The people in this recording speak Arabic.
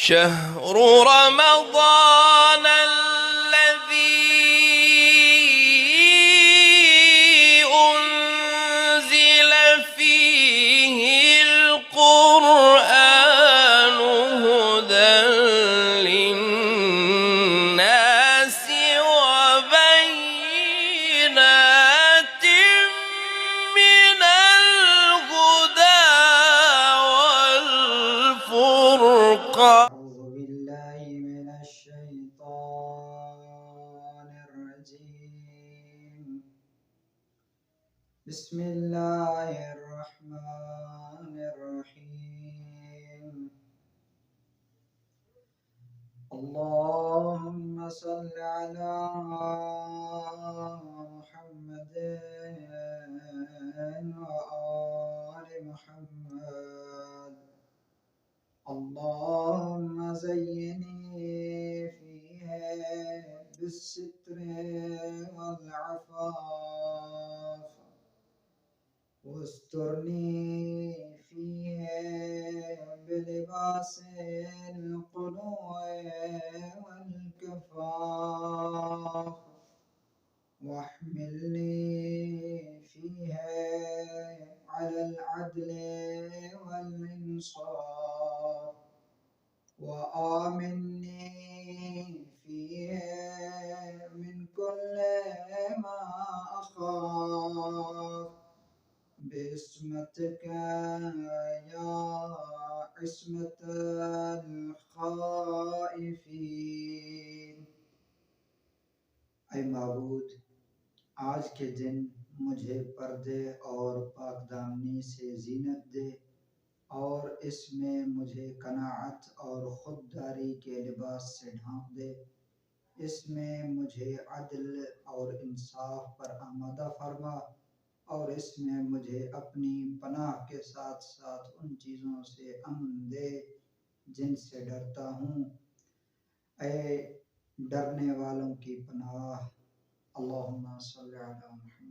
شهر رمضان الذي أنزل فيه القرآن هدى للناس وبينات من الهدى والفرقان. أعوذ بالله من الشيطان الرجيم. بسم الله الرحمن الرحيم. اللهم صل على محمد وآل محمد. اللهم زيني فيها بالستر والعفاف، واسترني فيها بلباس القنوع والكفاف، واحملني فيها على العدل والإنصاف، وآمني فيها من كل ما أخاف، باسمتك يا عصمة الخائفين. ऐ माबूद, आज के दिन मुझे पर्दे और पाकदामनी से जीनत दे और इसमें मुझे कनाअत और खुददारी के लिबास से ढांप दे। इसमें मुझे अदल और इंसाफ पर आमादा फरमा और इसमें मुझे अपनी पनाह के साथ साथ उन चीज़ों से अमन दे जिनसे डरता हूँ। ऐ डरने वालों की पनाह। अल्लाहुम्मा सल्ली अला मुहम्मद।